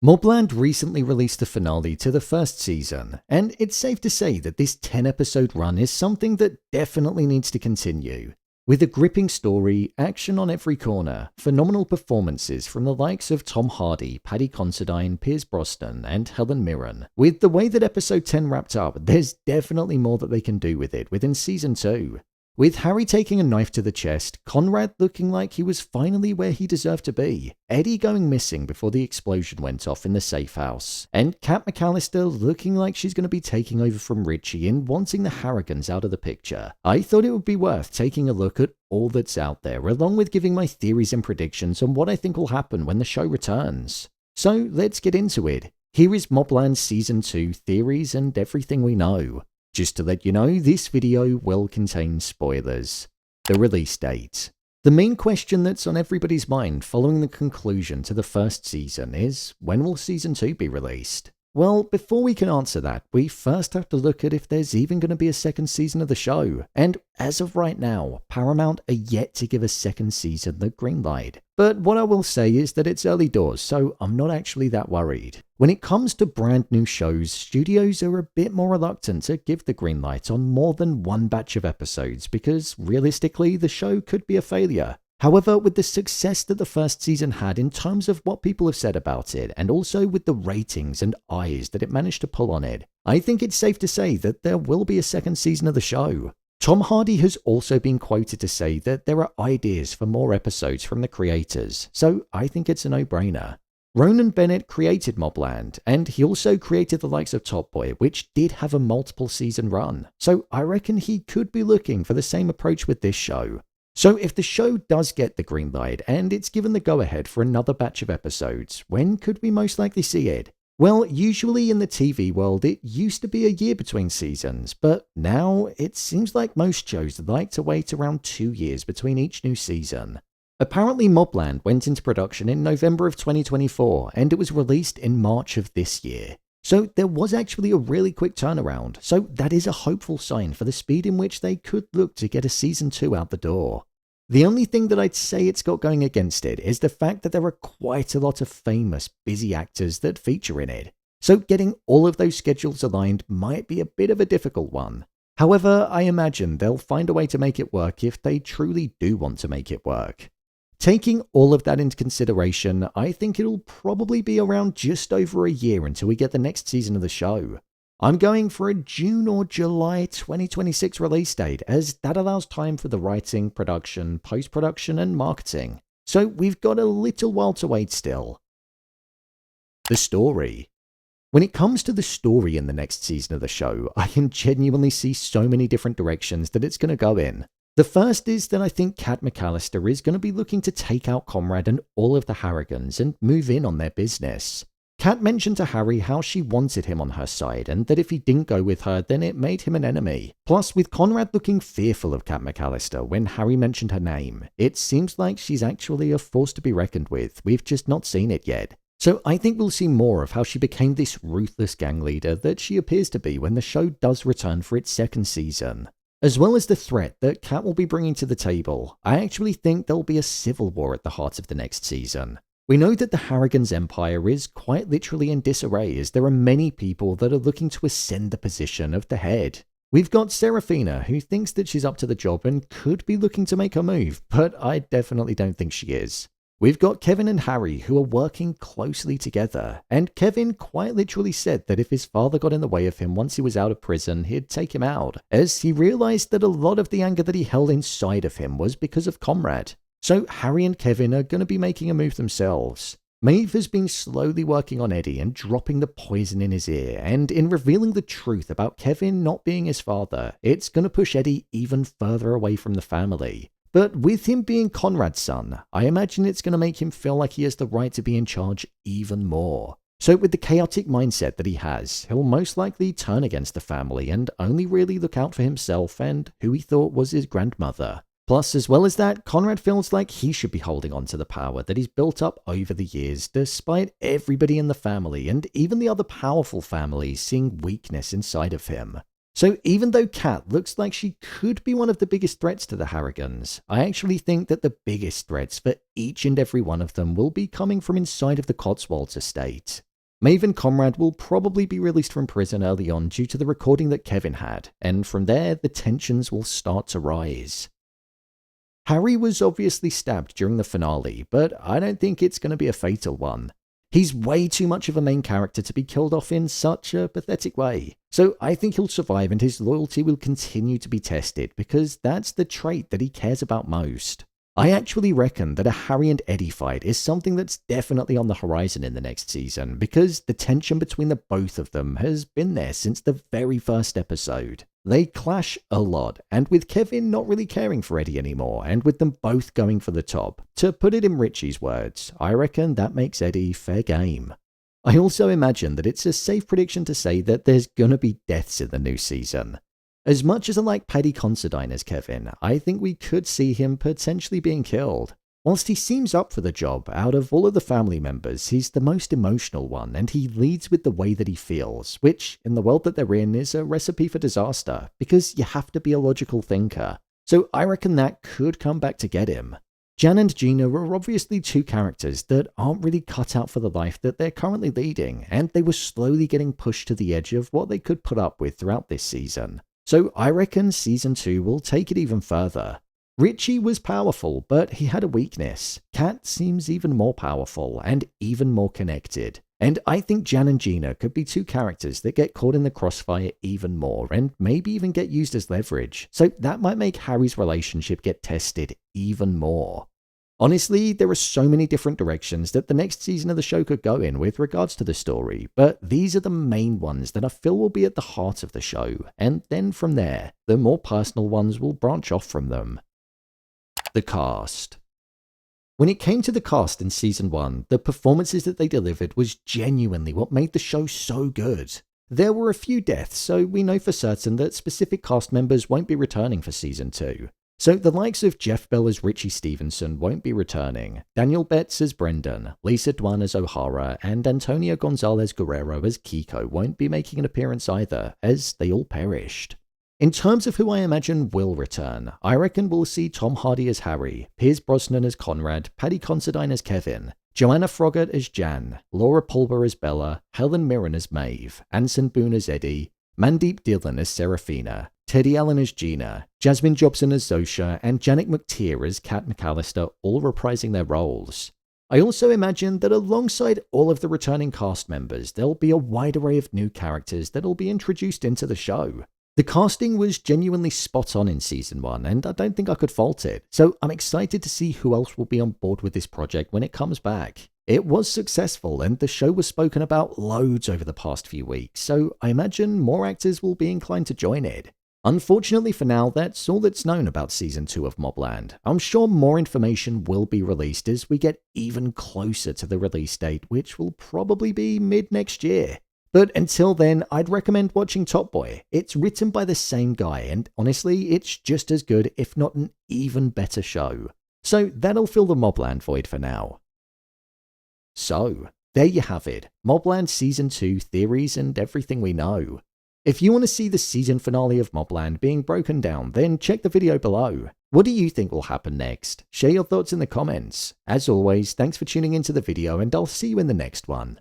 Mobland recently released the finale to the first season, and it's safe to say that this 10-episode run is something that definitely needs to continue. With a gripping story, action on every corner, phenomenal performances from the likes of Tom Hardy, Paddy Considine, Brosnan, and Hellen Mirren. With the way that episode 10 wrapped up, there's definitely more that they can do with it within season 2. With Harry taking a knife to the chest, Conrad looking like he was finally where he deserved to be, Eddie going missing before the explosion went off in the safe house, and Kat McCallister looking like she's going to be taking over from Richie and wanting the Harrigans out of the picture. I thought it would be worth taking a look at all that's out there, along with giving my theories and predictions on what I think will happen when the show returns. So let's get into it. Here is Mobland Season 2 theories and everything we know. Just to let you know, this video will contain spoilers. The release date. The main question that's on everybody's mind following the conclusion to the first season is, when will Season 2 be released? Well, before we can answer that, we first have to look at if there's even going to be a second season of the show. And as of right now, Paramount are yet to give a second season the green light. But what I will say is that it's early doors, so I'm not actually that worried. When it comes to brand new shows, studios are a bit more reluctant to give the green light on more than one batch of episodes because realistically the show could be a failure. However, with the success that the first season had in terms of what people have said about it, and also with the ratings and eyes that it managed to pull on it, I think it's safe to say that there will be a second season of the show. Tom Hardy has also been quoted to say that there are ideas for more episodes from the creators, so I think it's a no-brainer. Ronan Bennett created Mobland, and he also created the likes of Top Boy, which did have a multiple season run, so I reckon he could be looking for the same approach with this show. So if the show does get the green light and it's given the go-ahead for another batch of episodes, when could we most likely see it? Well, usually in the TV world it used to be a year between seasons, but now it seems like most shows like to wait around 2 years between each new season. Apparently Mobland went into production in November of 2024 and it was released in March of this year. So there was actually a really quick turnaround, so that is a hopeful sign for the speed in which they could look to get a season 2 out the door. The only thing that I'd say it's got going against it is the fact that there are quite a lot of famous, busy actors that feature in it. So getting all of those schedules aligned might be a bit of a difficult one. However, I imagine they'll find a way to make it work if they truly do want to make it work. Taking all of that into consideration, I think it'll probably be around just over a year until we get the next season of the show. I'm going for a June or July 2026 release date, as that allows time for the writing, production, post-production, and marketing. So we've got a little while to wait still. The story. When it comes to the story in the next season of the show, I can genuinely see so many different directions that it's going to go in. The first is that I think Kat McCallister is going to be looking to take out Conrad and all of the Harrigans and move in on their business. Kat mentioned to Harry how she wanted him on her side and that if he didn't go with her then it made him an enemy. Plus, with Conrad looking fearful of Kat McCallister when Harry mentioned her name, it seems like she's actually a force to be reckoned with. We've just not seen it yet. So I think we'll see more of how she became this ruthless gang leader that she appears to be when the show does return for its second season. As well as the threat that Kat will be bringing to the table, I actually think there'll be a civil war at the heart of the next season. We know that the Harrigan's empire is quite literally in disarray as there are many people that are looking to ascend the position of the head. We've got Serafina, who thinks that she's up to the job and could be looking to make her move, but I definitely don't think she is. We've got Kevin and Harry who are working closely together, and Kevin quite literally said that if his father got in the way of him once he was out of prison, he'd take him out, as he realized that a lot of the anger that he held inside of him was because of Conrad. So Harry and Kevin are going to be making a move themselves. Maeve has been slowly working on Eddie and dropping the poison in his ear, and in revealing the truth about Kevin not being his father, it's going to push Eddie even further away from the family. But with him being Conrad's son, I imagine it's going to make him feel like he has the right to be in charge even more. So with the chaotic mindset that he has, he'll most likely turn against the family and only really look out for himself and who he thought was his grandmother. Plus, as well as that, Conrad feels like he should be holding on to the power that he's built up over the years, despite everybody in the family and even the other powerful families seeing weakness inside of him. So even though Kat looks like she could be one of the biggest threats to the Harrigans, I actually think that the biggest threats for each and every one of them will be coming from inside of the Cotswolds estate. Maeve and Conrad will probably be released from prison early on due to the recording that Kevin had, and from there the tensions will start to rise. Harry was obviously stabbed during the finale, but I don't think it's going to be a fatal one. He's way too much of a main character to be killed off in such a pathetic way. So I think he'll survive and his loyalty will continue to be tested because that's the trait that he cares about most. I actually reckon that a Harry and Eddie fight is something that's definitely on the horizon in the next season because the tension between the both of them has been there since the very first episode. They clash a lot, and with Kevin not really caring for Eddie anymore, and with them both going for the top, to put it in Richie's words, I reckon that makes Eddie fair game. I also imagine that it's a safe prediction to say that there's gonna be deaths in the new season. As much as I like Paddy Considine as Kevin, I think we could see him potentially being killed. Whilst he seems up for the job, out of all of the family members, he's the most emotional one and he leads with the way that he feels, which, in the world that they're in, is a recipe for disaster, because you have to be a logical thinker. So I reckon that could come back to get him. Jan and Gina are obviously two characters that aren't really cut out for the life that they're currently leading, and they were slowly getting pushed to the edge of what they could put up with throughout this season. So I reckon Season 2 will take it even further. Richie was powerful, but he had a weakness. Kat seems even more powerful and even more connected. And I think Jan and Gina could be two characters that get caught in the crossfire even more and maybe even get used as leverage. So that might make Harry's relationship get tested even more. Honestly, there are so many different directions that the next season of the show could go in with regards to the story, but these are the main ones that I feel will be at the heart of the show, and then from there, the more personal ones will branch off from them. The cast. When it came to the cast in Season 1, the performances that they delivered was genuinely what made the show so good. There were a few deaths, so we know for certain that specific cast members won't be returning for Season 2. So the likes of Jeff Bell as Richie Stevenson won't be returning, Daniel Betts as Brendan, Lisa Dwan as O'Hara, and Antonio Gonzalez Guerrero as Kiko won't be making an appearance either, as they all perished. In terms of who I imagine will return, I reckon we'll see Tom Hardy as Harry, Piers Brosnan as Conrad, Paddy Considine as Kevin, Joanna Froggatt as Jan, Laura Pulver as Bella, Hellen Mirren as Maeve, Anson Boone as Eddie, Mandeep Dillon as Serafina, Teddy Allen as Gina, Jasmine Jobson as Zosha, and Janet McTeer as Kat McCallister, all reprising their roles. I also imagine that alongside all of the returning cast members, there'll be a wide array of new characters that'll be introduced into the show. The casting was genuinely spot on in Season 1, and I don't think I could fault it, so I'm excited to see who else will be on board with this project when it comes back. It was successful, and the show was spoken about loads over the past few weeks, so I imagine more actors will be inclined to join it. Unfortunately for now, that's all that's known about Season 2 of Mobland. I'm sure more information will be released as we get even closer to the release date, which will probably be mid-next year. But until then, I'd recommend watching Top Boy. It's written by the same guy, and honestly, it's just as good, if not an even better show. So that'll fill the Mobland void for now. So, there you have it, Mobland Season 2 theories and everything we know. If you want to see the season finale of Mobland being broken down, then check the video below. What do you think will happen next? Share your thoughts in the comments. As always, thanks for tuning into the video and I'll see you in the next one.